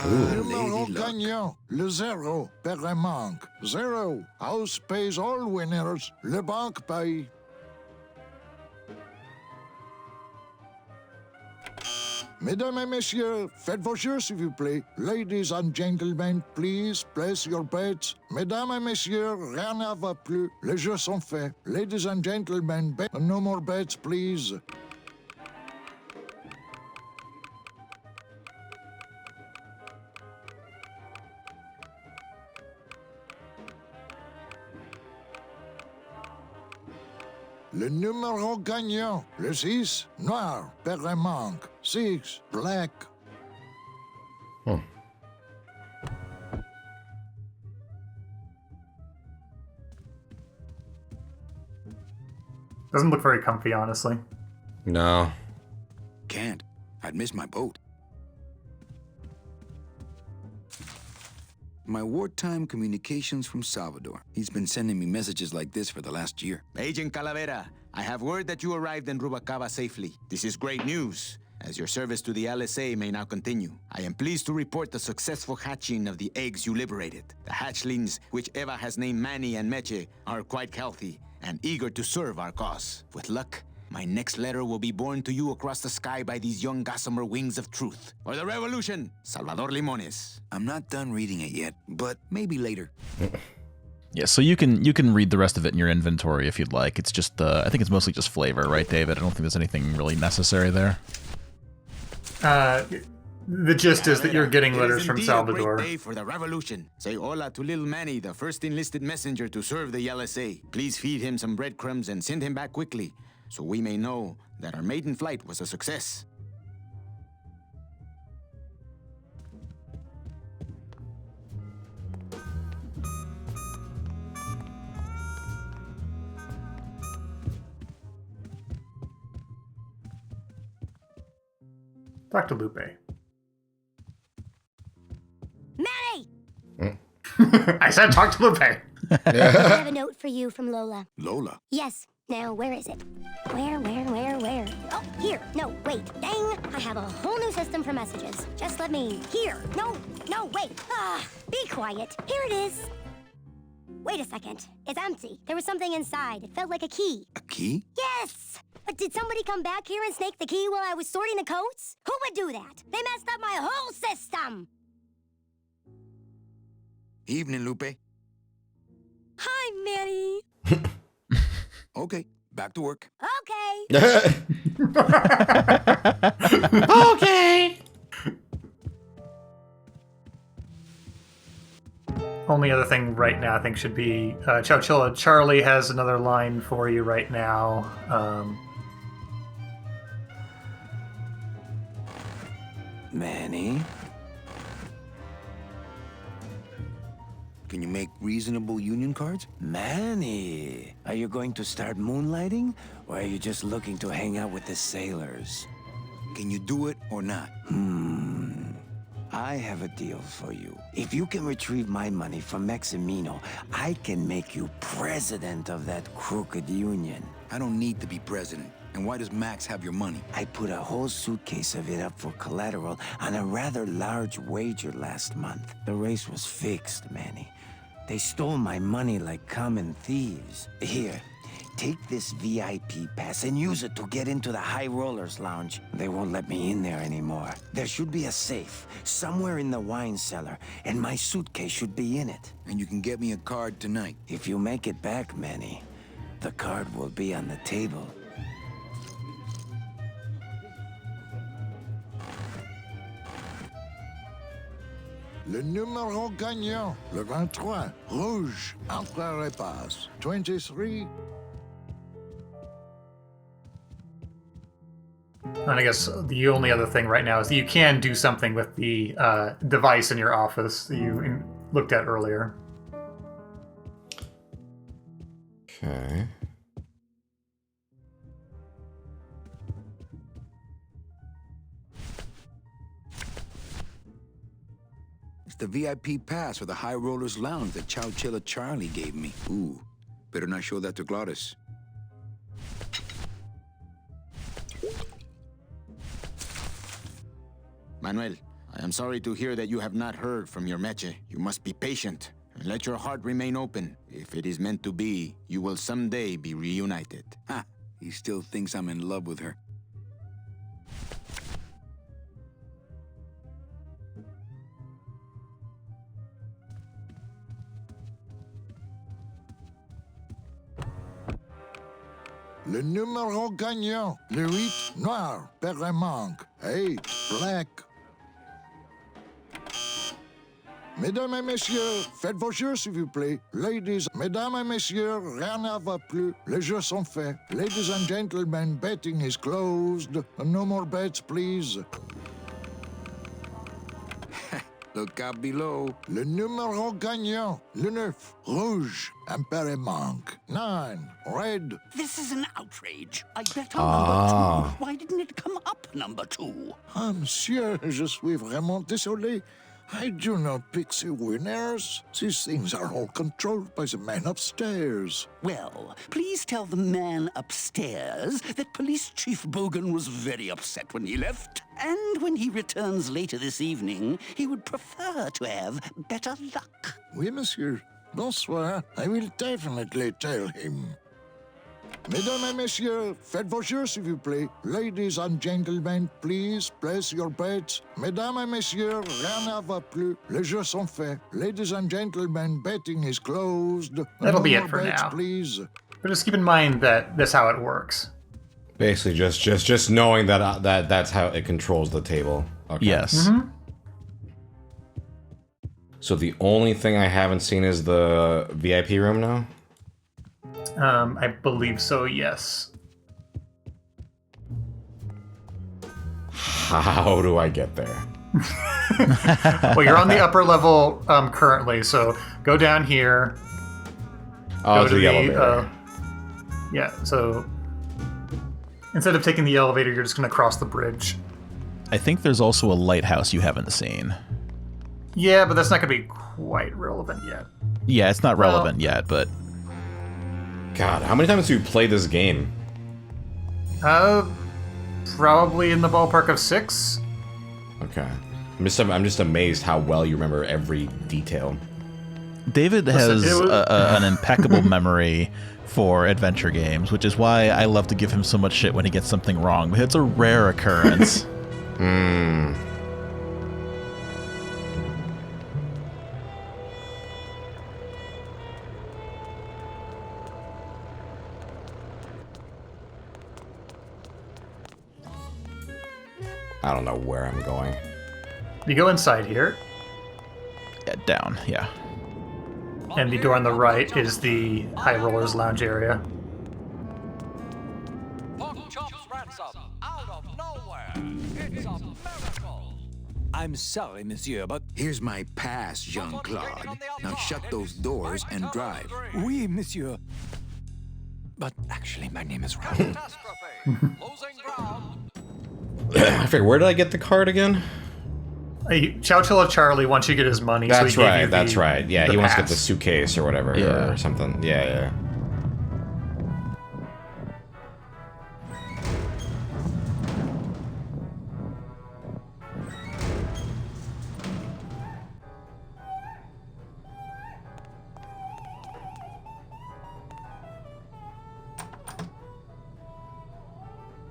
Numéro gagnant, le zéro, père manque. Zéro, house pays all winners, le banque paye. Mesdames et messieurs, faites vos jeux s'il vous plaît. Ladies and gentlemen, please place your bets. Mesdames et messieurs, rien ne va plus. Les jeux sont faits. Ladies and gentlemen, no more bets, please. Le numéro gagnant, le 6, noir, père manque. 6, black. Doesn't look very comfy, honestly. No. Can't. I'd miss my boat. My wartime communications from Salvador. He's been sending me messages like this for the last year. Agent Calavera, I have word that you arrived in Rubacava safely. This is great news, as your service to the LSA may now continue. I am pleased to report the successful hatching of the eggs you liberated. The hatchlings, which Eva has named Manny and Meche, are quite healthy and eager to serve our cause. With luck, my next letter will be borne to you across the sky by these young gossamer wings of truth. For the revolution, Salvador Limones. I'm not done reading it yet, but maybe later. Yeah, so you can read the rest of it in your inventory if you'd like. It's just I think it's mostly just flavor, right, David? I don't think there's anything really necessary there. The gist is that you're getting letters from Salvador. A great day for the revolution. Say hola to little Manny, the first enlisted messenger to serve the LSA. Please feed him some breadcrumbs and send him back quickly, so we may know that our maiden flight was a success. Talk to Lupe. Manny! I said talk to Lupe. I have a note for you from Lola. Lola? Yes. Now, where is it? Where? Oh, here. No, wait. Dang. I have a whole new system for messages. Just let me... Here. No, wait. Be quiet. Here it is. Wait a second. It's empty. There was something inside. It felt like a key. A key? Yes! But did somebody come back here and snake the key while I was sorting the coats? Who would do that? They messed up my whole system! Evening, Lupe. Hi, Manny. Okay, back to work. Okay. Okay. Only other thing right now I think should be Chowchilla Charlie has another line for you right now. Manny? Can you make reasonable union cards? Manny, are you going to start moonlighting? Or are you just looking to hang out with the sailors? Can you do it or not? I have a deal for you. If you can retrieve my money from Maximino, I can make you president of that crooked union. I don't need to be president. And why does Max have your money? I put a whole suitcase of it up for collateral on a rather large wager last month. The race was fixed, Manny. They stole my money like common thieves. Here, take this VIP pass and use it to get into the High Rollers Lounge. They won't let me in there anymore. There should be a safe somewhere in the wine cellar, and my suitcase should be in it. And you can get me a card tonight. If you make it back, Manny, the card will be on the table. Le numéro gagnant, le 23, rouge, entre les passes. 23. And I guess the only other thing right now is that you can do something with the device in your office that you looked at earlier. Okay. It's the VIP pass for the High Rollers Lounge that Chowchilla Charlie gave me. Ooh, better not show that to Glottis. Manuel, I am sorry to hear that you have not heard from your Meche. You must be patient and let your heart remain open. If it is meant to be, you will someday be reunited. Ha! He still thinks I'm in love with her. Le numéro gagnant, le 8, noir, père manque. 8, black. Mesdames et messieurs, faites vos jeux s'il vous plaît. Ladies, mesdames et messieurs, rien ne va plus. Les jeux sont faits. Ladies and gentlemen, betting is closed. No more bets, please. Look out below. Le numéro gagnant, le 9, rouge, impair manque. 9, red. This is an outrage. I bet on number 2. Why didn't it come up number 2? Ah, monsieur, je suis vraiment désolé. I do not pick the winners. These things are all controlled by the man upstairs. Well, please tell the man upstairs that Police Chief Bogan was very upset when he left. And when he returns later this evening, he would prefer to have better luck. Oui, monsieur. Bonsoir. I will definitely tell him. Mesdames et messieurs, faites vos jeux s'il vous plaît. Ladies and gentlemen, please place your bets. Mesdames et messieurs, rien ne va plus. Les jeux sont faits. Ladies and gentlemen, betting is closed. That'll be more it for bets, now. Please. But just keep in mind that that's how it works. Basically, just knowing that that's how it controls the table. Okay. Yes. Mm-hmm. So the only thing I haven't seen is the VIP room now? I believe so, yes. How do I get there? Well, you're on the upper level currently, so go down here. Oh, go to the elevator. Yeah, so instead of taking the elevator, you're just going to cross the bridge. I think there's also a lighthouse you haven't seen. Yeah, but that's not going to be quite relevant yet. Yeah, it's not relevant yet, but... God, how many times do you play this game? Probably in the ballpark of 6. Okay. I'm just amazed how well you remember every detail. David has an impeccable memory for adventure games, which is why I love to give him so much shit when he gets something wrong. But it's a rare occurrence. I don't know where I'm going. You go inside here. Yeah, down, yeah. And the door on the right is the High Rollers Lounge area. I'm sorry, monsieur, but... Here's my pass, Jean-Claude. Now shut those doors and drive. Oui, monsieur. But actually, my name is Raoul. I figured, where did I get the card again? Chowchilla Charlie wants you to get his money. That's so he right, gave you that's right. Yeah, he wants to get the suitcase or whatever, or something. Yeah.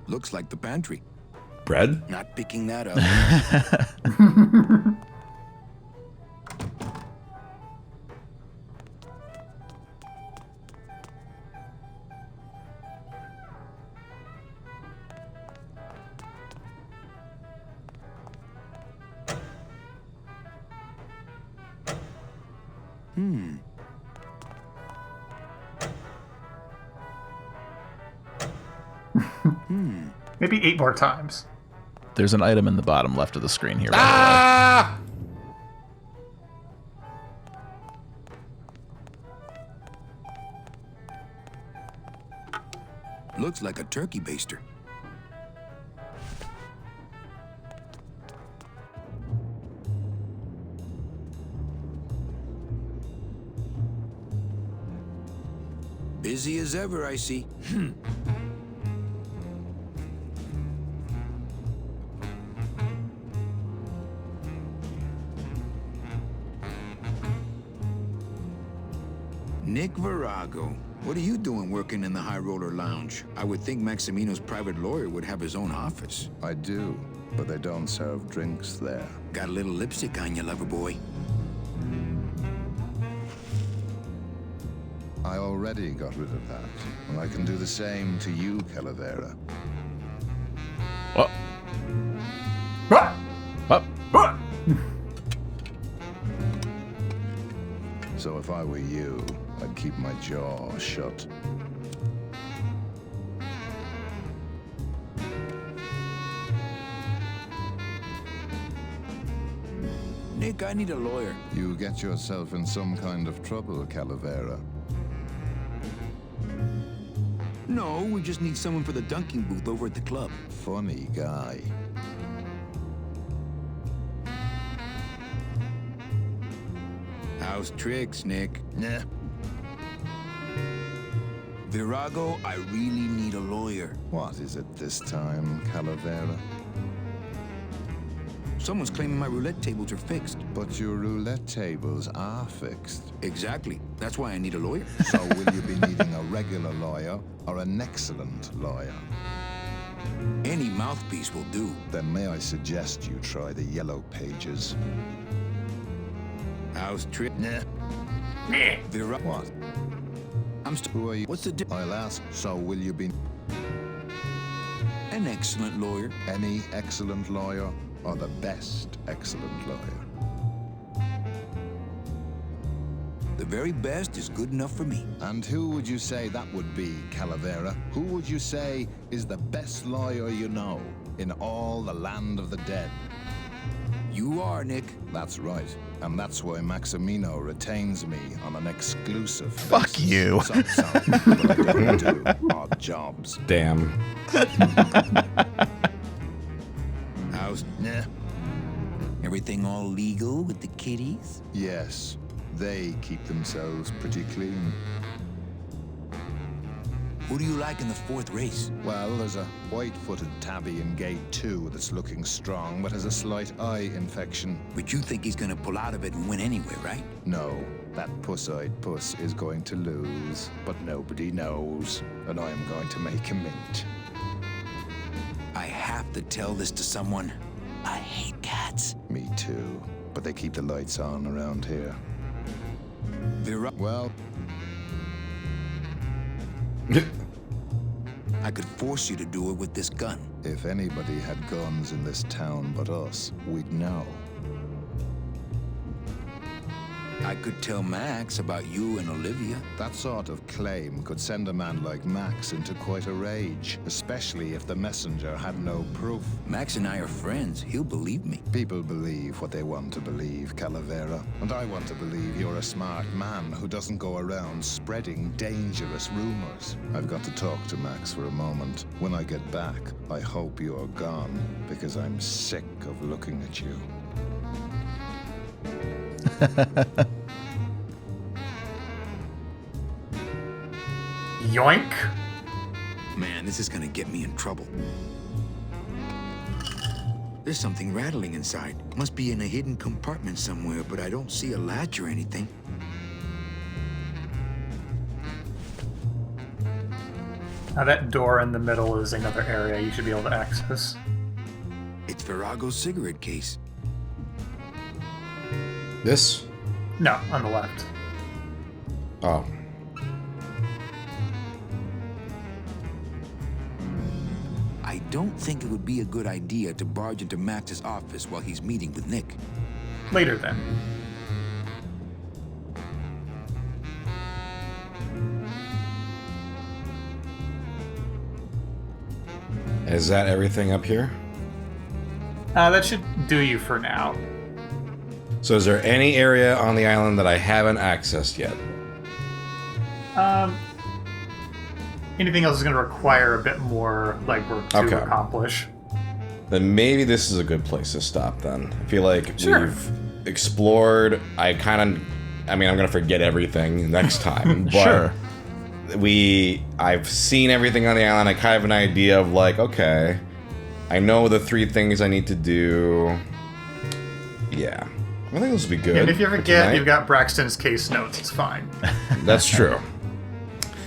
Looks like the pantry. Bread? Not picking that up. Maybe 8 more times. There's an item in the bottom left of the screen here. Ah! Looks like a turkey baster. Busy as ever, I see. Nick Virago, what are you doing working in the High Roller Lounge? I would think Maximino's private lawyer would have his own office. I do, but they don't serve drinks there. Got a little lipstick on you, lover boy. I already got rid of that, and I can do the same to you, Calavera. What? So if I were you, I'd keep my jaw shut. Nick, I need a lawyer. You get yourself in some kind of trouble, Calavera. No, we just need someone for the dunking booth over at the club. Funny guy. How's tricks, Nick? Nah. Virago, I really need a lawyer. What is it this time, Calavera? Someone's claiming my roulette tables are fixed. But your roulette tables are fixed. Exactly. That's why I need a lawyer. So will you be needing a regular lawyer or an excellent lawyer? Any mouthpiece will do. Then may I suggest you try the Yellow Pages? How's trick? Nah. What? Who are you? What's the I'll ask. So will you be an excellent lawyer? Any excellent lawyer or the best excellent lawyer? The very best is good enough for me. And who would you say that would be, Calavera? Who would you say is the best lawyer you know in all the land of the dead? You are, Nick. That's right. And that's why Maximino retains me on an exclusive basis. Fuck you. But I don't do odd jobs. Damn. How's... Nah. Everything all legal with the kiddies? Yes. They keep themselves pretty clean. Who do you like in the 4th race? Well, there's a white-footed tabby in gate 2 that's looking strong, but has a slight eye infection. But you think he's gonna pull out of it and win anyway, right? No. That puss-eyed puss is going to lose, but nobody knows, and I'm going to make him mint. I have to tell this to someone. I hate cats. Me too, but they keep the lights on around here. Well... I could force you to do it with this gun. If anybody had guns in this town but us, we'd know. I could tell Max about you and Olivia. That sort of claim could send a man like Max into quite a rage, especially if the messenger had no proof. Max and I are friends. He'll believe me. People believe what they want to believe, Calavera. And I want to believe you're a smart man who doesn't go around spreading dangerous rumors. I've got to talk to Max for a moment. When I get back, I hope you're gone, because I'm sick of looking at you. Yoink. Man, this is gonna get me in trouble. There's something rattling inside. Must be in a hidden compartment somewhere, but I don't see a latch or anything. Now that door in the middle is another area you should be able to access. It's Virago's cigarette case. This? No, on the left. Oh. I don't think it would be a good idea to barge into Max's office while he's meeting with Nick. Later, then. Is that everything up here? That should do you for now. So is there any area on the island that I haven't accessed yet? Anything else is going to require a bit more legwork to accomplish. Then maybe this is a good place to stop then. I feel like we've explored. I'm going to forget everything next time. But I've seen everything on the island. I kind of have an idea of like, okay, I know the 3 things I need to do. Yeah. I think this will be good. And if you forget, you've got Braxton's case notes. It's fine. That's true.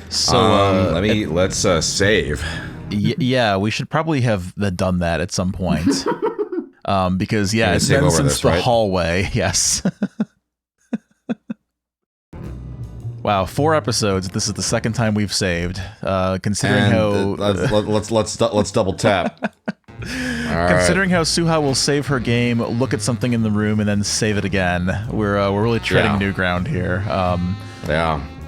So let's save. Yeah, we should probably have done that at some point. Because it's been since the hallway. Yes. Wow, 4 episodes. This is the second time we've saved. Considering how let's double tap. Considering how Suha will save her game, look at something in the room, and then save it again, we're really treading new ground here.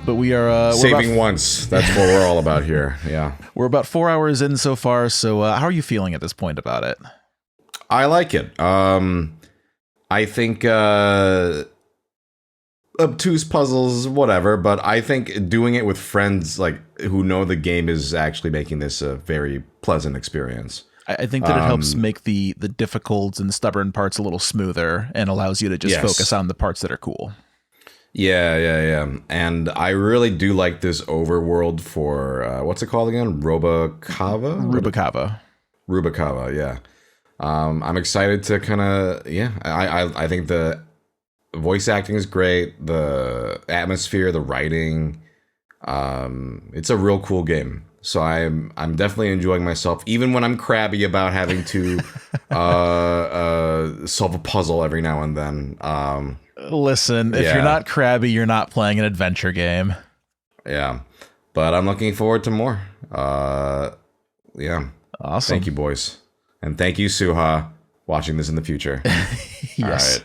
But we are saving once. That's what we're all about here. Yeah, we're about 4 hours in so far. So how are you feeling at this point about it? I like it. I think obtuse puzzles, whatever. But I think doing it with friends like who know the game is actually making this a very pleasant experience. I think that it helps make the difficult and stubborn parts a little smoother and allows you to just focus on the parts that are cool. Yeah. And I really do like this overworld for, what's it called again? Rubacava, yeah. I'm excited to kind of, I think the voice acting is great. The atmosphere, the writing, it's a real cool game. So I'm definitely enjoying myself, even when I'm crabby about having to solve a puzzle every now and then. Listen, if you're not crabby, you're not playing an adventure game. Yeah, but I'm looking forward to more. Awesome. Thank you, boys. And thank you, Suha, watching this in the future. Yes. All right.